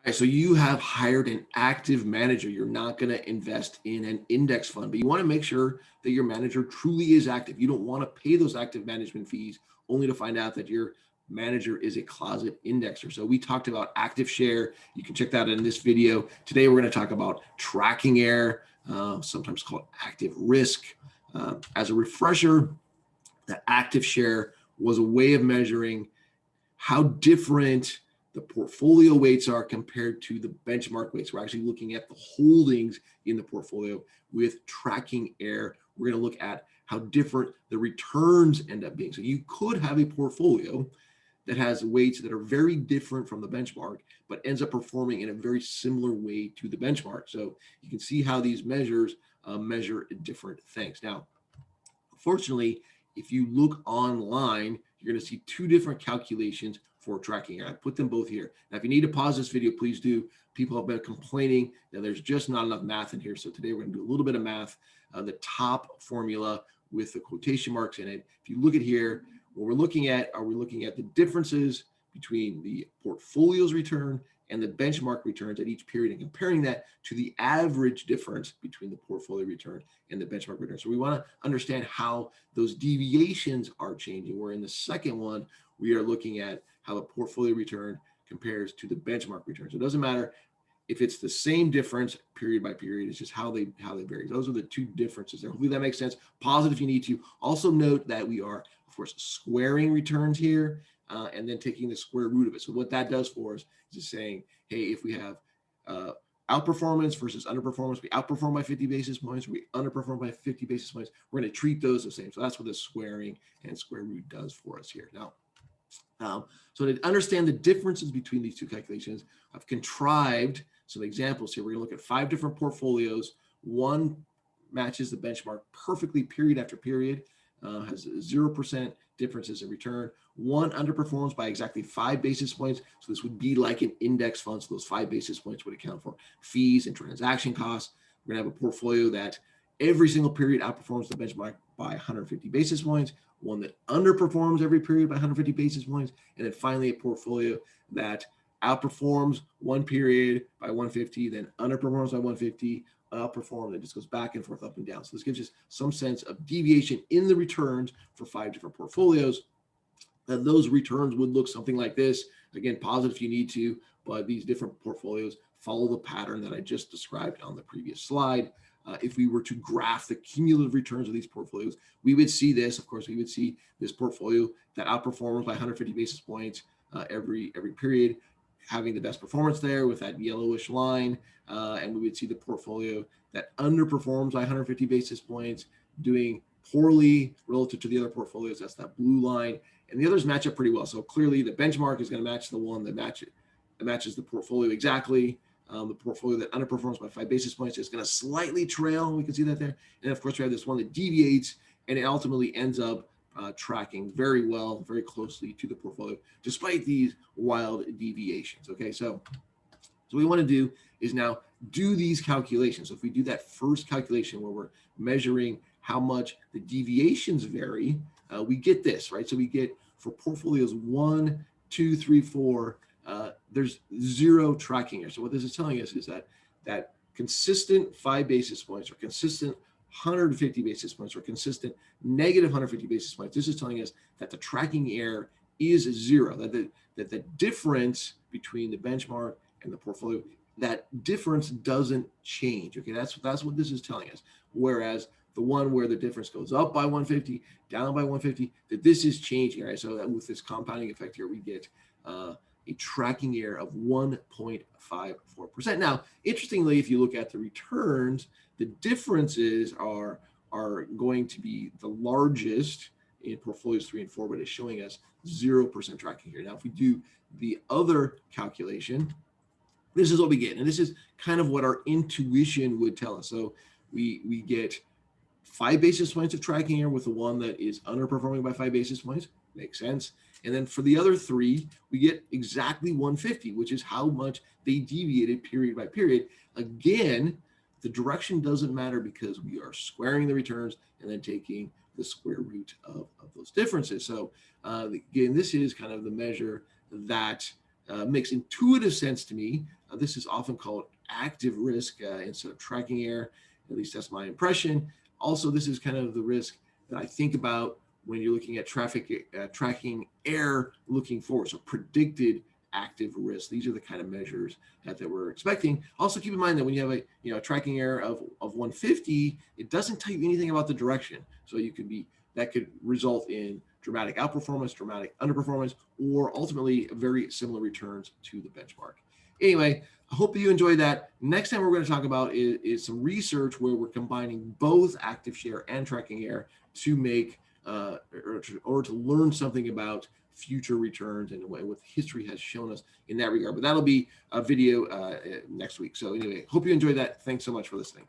Right, so you have hired an active manager. You're not going to invest in an index fund, but you want to make sure that your manager truly is active. You don't want to pay those active management fees only to find out that your manager is a closet indexer. So we talked about active share. You can check that out in this video. Today we're going to talk about tracking error, sometimes called active risk. As a refresher, the active share was a way of measuring how different the portfolio weights are compared to the benchmark weights. We're actually looking at the holdings in the portfolio with tracking error. We're going to look at how different the returns end up being. So you could have a portfolio that has weights that are very different from the benchmark, but ends up performing in a very similar way to the benchmark. So you can see how these measures measure different things. Now, unfortunately, if you look online, you're going to see two different calculations for tracking. I put them both here. Now, if you need to pause this video, please do. People have been complaining that there's just not enough math in here. So today we're going to do a little bit of math. The top formula with the quotation marks in it. If you look at here, what we're looking at, are we looking at the differences between the portfolio's return and the benchmark returns at each period and comparing that to the average difference between the portfolio return and the benchmark return. So we want to understand how those deviations are changing. Where in the second one, we are looking at how the portfolio return compares to the benchmark return. So it doesn't matter if it's the same difference period by period, it's just how they vary. Those are the two differences there. Hopefully that makes sense. Pause it if you need to. Also note that we are, of course, squaring returns here and then taking the square root of it. So what that does for us is just saying, hey, if we have outperformance versus underperformance, we outperform by 50 basis points, we underperform by 50 basis points, we're going to treat those the same. So that's what the squaring and square root does for us here. Now, so to understand the differences between these two calculations, I've contrived some examples here. We're going to look at 5 different portfolios. One matches the benchmark perfectly period after period, has 0% differences in return. One underperforms by exactly 5 basis points. So this would be like an index fund. So those 5 basis points would account for fees and transaction costs. We're going to have a portfolio that every single period outperforms the benchmark by 150 basis points, one that underperforms every period by 150 basis points, and then finally a portfolio that outperforms one period by 150, then underperforms by 150, outperforms, it just goes back and forth, up and down. So this gives us some sense of deviation in the returns for 5 different portfolios. And those returns would look something like this. Again, pause it if you need to, but these different portfolios follow the pattern that I just described on the previous slide. If we were to graph the cumulative returns of these portfolios, we would see this. Of course, we would see this portfolio that outperforms by 150 basis points every period, having the best performance there with that yellowish line. And we would see the portfolio that underperforms by 150 basis points doing poorly relative to the other portfolios. That's that blue line. And the others match up pretty well. So clearly the benchmark is going to match the one that matches the portfolio exactly. The portfolio that underperforms by 5 basis points is going to slightly trail. We can see that there. And of course, we have this one that deviates, and it ultimately ends up tracking very well, very closely to the portfolio, despite these wild deviations. Okay, so what we want to do is now do these calculations. So if we do that first calculation where we're measuring how much the deviations vary, we get this, right? So we get for portfolios 1, 2, 3, 4, there's 0 tracking error. So what this is telling us is that consistent 5 basis points or consistent 150 basis points or consistent negative 150 basis points, this is telling us that the tracking error is 0, that the difference between the benchmark and the portfolio, that difference doesn't change. Okay, that's what this is telling us. Whereas the one where the difference goes up by 150, down by 150, that this is changing, right? So that with this compounding effect here, we get a tracking error of 1.54%. Now, interestingly, if you look at the returns, the differences are going to be the largest in portfolios 3 and 4, but it's showing us 0% tracking here. Now, if we do the other calculation, this is what we get. And this is kind of what our intuition would tell us. So we get 5 basis points of tracking error with the one that is underperforming by 5 basis points. Makes sense. And then for the other 3, we get exactly 150, which is how much they deviated period by period. Again, the direction doesn't matter because we are squaring the returns and then taking the square root of those differences. So again, this is kind of the measure that makes intuitive sense to me This is often called active risk instead of tracking error. At least that's my impression. Also, this is kind of the risk that I think about when you're looking at tracking error looking forward. So predicted active risk. These are the kind of measures that we're expecting. Also, keep in mind that when you have a tracking error of 150, it doesn't tell you anything about the direction. So that could result in dramatic outperformance, dramatic underperformance, or ultimately very similar returns to the benchmark. Anyway, I hope you enjoyed that. Next time we're going to talk about is some research where we're combining both active share and tracking error to make or to learn something about future returns and what history has shown us in that regard. But that'll be a video next week. So anyway, hope you enjoyed that. Thanks so much for listening.